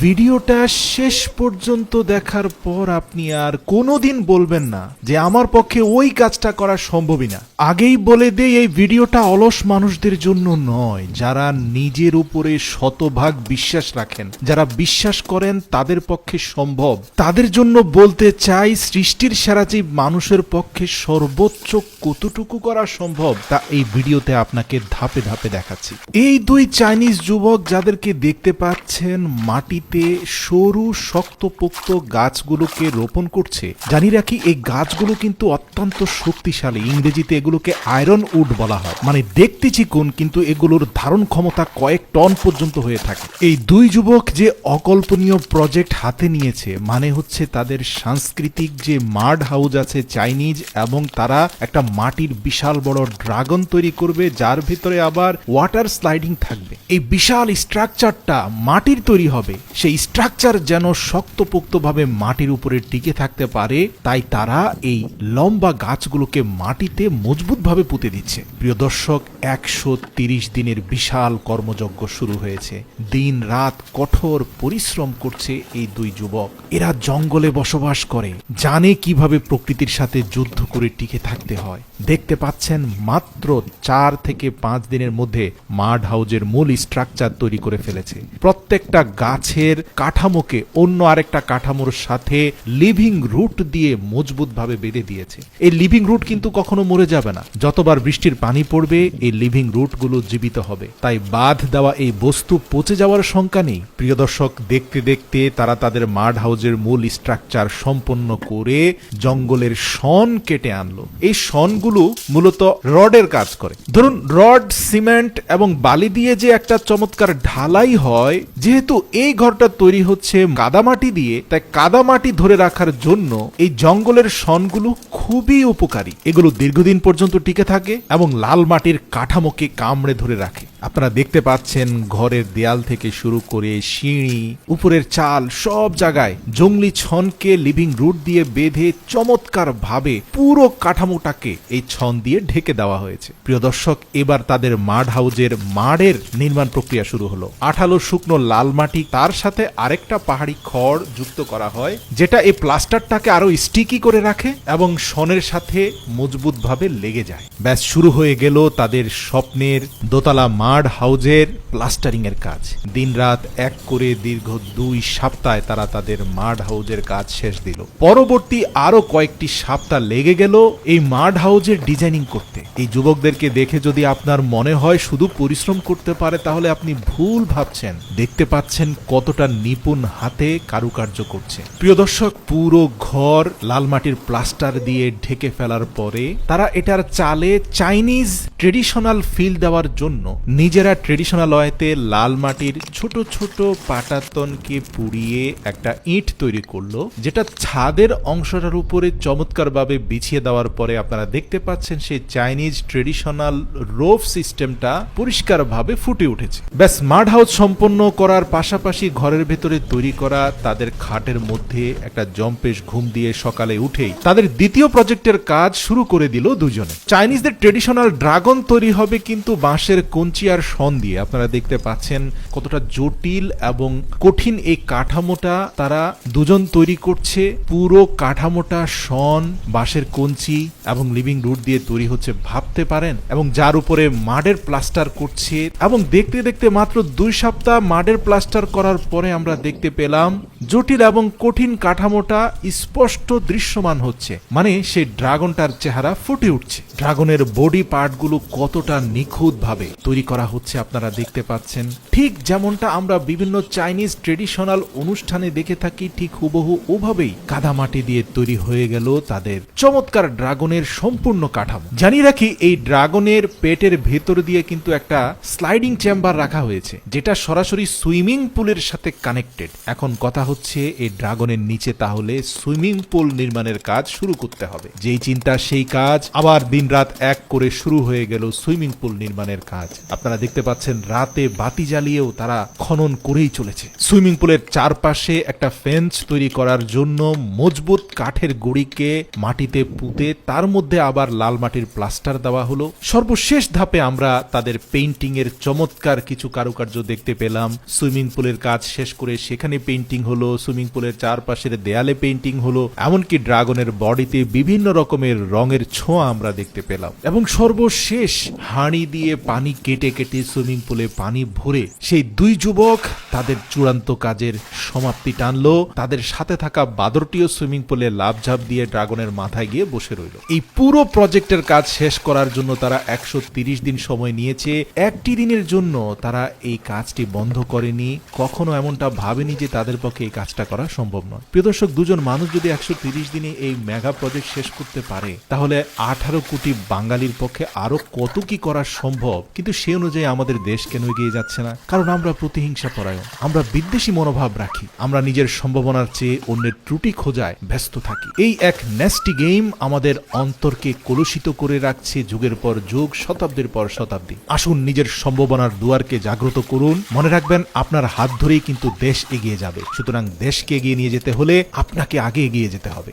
ভিডিওটা শেষ পর্যন্ত দেখার পর আপনি আর কোনোদিন বলবেন না যে আমার পক্ষে ওই কাজটা করা সম্ভবই না। আগেই বলে দেই, এই ভিডিওটা অলস মানুষদের জন্য নয়, যারা নিজের উপরে শতভাগ বিশ্বাস রাখেন, যারা বিশ্বাস করেন তাদের পক্ষে সম্ভব, তাদের জন্য বলতে চাই সৃষ্টির সেরা জীব মানুষের পক্ষে সর্বোচ্চ কতটুকু করা সম্ভব তা এই ভিডিওতে আপনাকে ধাপে ধাপে দেখাচ্ছি। এই দুই চাইনিজ যুবক যাদেরকে দেখতে পাচ্ছেন মাটিতে সরু শক্তপোক্ত গাছগুলোকে রোপণ করছে, জানি রাখি এই গাছগুলো কিন্তু অত্যন্ত শক্তিশালী। ইংরেজিতে এগুলোকে আয়রন উড বলা হয়, মানে দেখতে চিকন কিন্তু এগুলোর ধারণ ক্ষমতা কয়েক টন পর্যন্ত হয়ে থাকে। এই দুই যুবক যে অকল্পনীয় প্রজেক্ট হাতে নিয়েছে, মানে হচ্ছে তাদের সাংস্কৃতিক যে মাড হাউস আছে চাইনিজ, এবং তারা একটা মাটির বিশাল বড় ড্রাগন তৈরি করবে যার ভিতরে আবার ওয়াটার স্লাইডিং থাকবে। এই বিশাল স্ট্রাকচারটা মাটির তৈরি হবে, সেই স্ট্রাকচার যেন শক্তপোক্তভাবে মাটির উপরে টিকে থাকতে পারে, তাই তারা এই লম্বা গাছগুলোকে মাটিতে মজবুতভাবে পুঁতে দিচ্ছে। প্রিয় দর্শক, 130 দিনের বিশাল কর্মযজ্ঞ শুরু হয়েছে। দিন রাত কঠোর পরিশ্রম করছে এই দুই যুবক। এরা জঙ্গলে বসবাস করে, জানে কিভাবে প্রকৃতির সাথে যুদ্ধ করে টিকে থাকতে হয়। দেখতে পাচ্ছেন মাত্র 4 থেকে 5 দিনের মধ্যে মাড হাউজের মূল স্ট্রাকচার তৈরি করে ফেলেছে। প্রত্যেকটা গাছের কাঠামোকে অন্য আরেকটা কাঠামোর সাথে লিভিং রুট দিয়ে মজবুতভাবে বেঁধে দিয়েছে। এই লিভিং রুট কিন্তু কখনো মরে যাবে না, যতবার বৃষ্টির পানি পড়বে এই লিভিং রুটগুলো জীবিত হবে, তাই বাঁধ দেওয়া এই বস্তু পচে যাওয়ার শঙ্কা নেই। প্রিয় দর্শক, দেখতে দেখতে তারা তাদের মাড হাউজের মূল স্ট্রাকচার সম্পন্ন করে জঙ্গলের শন কেটে আনলো। এই শনগুলো মূলত রডের কাজ করে। ধরুন, রড, সিমেন্ট এবং বালি দিয়ে যে একটা চমৎকার ঢালাই হয়, যেহেতু এই ঘরটা তৈরি হচ্ছে কাদামাটি দিয়ে, তাই কাদামাটি ধরে রাখার জন্য এই জঙ্গলের শনগুলো খুবই উপকারী। এগুলো দীর্ঘদিন পর্যন্ত টিকে থাকে এবং লাল মাটির কাঠামোকে কামড়ে ধরে রাখে। আপনারা দেখতে পাচ্ছেন ঘরের দেয়াল থেকে শুরু করে সিঁড়ি, উপরের চাল, সব জায়গায় জংলি ছনকে লিভিং রুট দিয়ে বেঁধে চমৎকার ভাবে পুরো কাঠামোটাকে এই ছন দিয়ে ঢেকে দেওয়া হয়েছে। প্রিয় দর্শক, এবার তাদের মাড হাউজের মাড়ের নির্মাণ প্রক্রিয়া শুরু হলো। আঠালো শুকনো লাল মাটি, তার সাথে আরেকটা পাহাড়ি খড় যুক্ত করা হয়, যেটা এই প্লাস্টারটাকে আরো স্টিকি করে রাখে এবং শনের সাথে মজবুত ভাবে লেগে যায়। ব্যাস, শুরু হয়ে গেল তাদের স্বপ্নের দোতলা মাড হাউজের প্লাস্টারিং এর কাজ। দিনরাত এক করে দীর্ঘ 2 সপ্তাহে তারা তাদের মাড হাউজের কাজ শেষ দিল। পরবর্তী আরো কয়েকটি সপ্তাহ লেগে গেল এই মাড হাউজের ডিজাইনিং করতে। এই যুবকদেরকে দেখে যদি আপনার মনে হয় শুধু পরিশ্রম করতে পারে, তাহলে আপনি ভুল ভাবছেন। দেখতে পাচ্ছেন কতটা নিপুণ হাতে কারুকার্য করছে। প্রিয় দর্শক, পুরো ঘর লাল মাটির প্লাস্টার দিয়ে ঢেকে ফেলার পরে তারা এটার চালে চাইনিজ ট্রেডিশনাল ফিল দেওয়ার জন্য নিজেরা ট্রেডিশনাল ওয়েতে লাল মাটির ছোট ছোট পাটাতনকে পুড়িয়ে একটা ইট তৈরি করলো, যেটা ছাদের অংশটার উপরে চমৎকারভাবে বিছিয়ে দেওয়ার পরে আপনারা দেখতে পাচ্ছেন সেই চাইনিজ ট্রেডিশনাল রোফ সিস্টেমটা পরিষ্কারভাবে ফুটে উঠেছে। ব্যাস, মাড হাউস সম্পন্ন করার পাশাপাশি ঘরের ভেতরে তৈরি করা তাদের খাটের মধ্যে একটা জম্পেশ ঘুম দিয়ে সকালে উঠেই তাদের দ্বিতীয় প্রজেক্টের কাজ শুরু করে দিল দুজনে। চাইনিজদের ট্রেডিশনাল ড্রাগন তৈরি হবে কিন্তু বাঁশের কঞ্চি আর শন দিয়ে। আপনারা দেখতে পাচ্ছেন কতটা জটিল এবং কঠিন এই কাঠামোটা তারা দুজন তৈরি করছে। পুরো কাঠামোটা শন, বাঁশের কঞ্চি এবং লিভিং রুট দিয়ে তৈরি হচ্ছে, ভাবতে পারেন, এবং যার উপরে মাডের প্লাস্টার করছে। এবং দেখতে দেখতে মাত্র 2 সপ্তাহ মাডের প্লাস্টার করার পরে আমরা দেখতে পেলাম জটিল এবং কঠিন কাঠামোটা স্পষ্ট দৃশ্যমান হচ্ছে, মানে সেই ড্রাগনটার চেহারা ফুটে উঠছে। ড্রাগনের বডি পার্টগুলো কতটা নিখুঁত ভাবে তৈরি করা হচ্ছে আপনারা দেখতে পাচ্ছেন। ঠিক যেমনটা আমরা বিভিন্ন চাইনিজ ট্রেডিশনাল অনুষ্ঠানে দেখে থাকি, ঠিক হুবহু ওভাবেই কাদামাটি দিয়ে তৈরি হয়ে গেল তাদের চমৎকার ড্রাগনের সম্পূর্ণ কাঠামো। জানিয়ে রাখি, এই ড্রাগনের পেটের ভেতর দিয়ে কিন্তু একটা স্লাইডিং চেম্বার রাখা হয়েছে, যেটা সরাসরি সুইমিং পুলের সাথে কানেক্টেড। এখন কথা হচ্ছে এই ড্রাগনের নিচে তাহলে সুইমিং পুল নির্মাণের কাজ শুরু করতে হবে। যেই চিন্তা সেই কাজ, আবার দিনরাত এক করে শুরু হয়ে গেল সুইমিং পুল নির্মাণের কাজ। আপনারা দেখতে পাচ্ছেন রাতে বাতি জ্বালিয়েও তারা খনন করেই চলেছে। সুইমিং পুলের চারপাশে একটা ফেন্স তৈরি করার জন্য মজবুত কাঠের গুঁড়িকে মাটিতে পুঁতে তার মধ্যে আবার লাল মাটির প্লাস্টার দেওয়া হলো। সর্বশেষ ধাপে আমরা তাদের পেইন্টিং এর চমৎকার কিছু কারুকার্য দেখতে পেলাম। সুইমিং পুলের কাজ কাজ শেষ করে সেখানে পেইন্টিং হলো, সুইমিং পুলের চারপাশের দেয়ালে পেইন্টিং হলো, এমনকি ড্রাগনের বডিতে বিভিন্ন রকমের রঙের ছোঁয়া আমরা দেখতে পেলাম। এবং সর্বশেষ হাঁড়ি দিয়ে পানি কেটে কেটে সুইমিং পুলে পানি ভরে সেই দুই যুবক তাদের চূড়ান্ত কাজের সমাপ্তি টানলো। তাদের সাথে থাকা বাদরটিও সুইমিং পুলে লাফঝাপ দিয়ে ড্রাগনের মাথায় গিয়ে বসে রইল। এই পুরো প্রজেক্টের কাজ শেষ করার জন্য তারা 130 দিন সময় নিয়েছে। একটি দিনের জন্য তারা এই কাজটি বন্ধ করেনি, কখনো এমনটা ভাবেনি যে তাদের পক্ষে এই কাজটা করা সম্ভব নয়। প্রিয় দর্শক, দুজন মানুষ যদি 130 দিনে এই মেগা প্রজেক্ট শেষ করতে পারে, তাহলে 18 কোটি বাঙালির পক্ষে আরো কত কি করা সম্ভব। কিন্তু সে অনুযায়ী আমাদের দেশ কেন এগিয়ে যাচ্ছে না? কারণ আমরা প্রতিহিংসা পরায়ণ, আমরা বিদ্বেষী মনোভাব রাখি, আমরা নিজের সম্ভাবনার চেয়ে অন্যের ত্রুটি খোঁজায় ব্যস্ত থাকি। এই এক ন্যাস্টি গেম আমাদের অন্তরকে কলুষিত করে রাখছে যুগের পর যুগ, শতাব্দীর পর শতাব্দী। আসুন নিজের সম্ভাবনার দুয়ারকে জাগ্রত করুন। মনে রাখবেন, আপনার হাত ধরেই কিন্তু দেশ এগিয়ে যাবে। সুতরাং দেশকে এগিয়ে নিয়ে যেতে হলে আপনাকে আগে এগিয়ে যেতে হবে।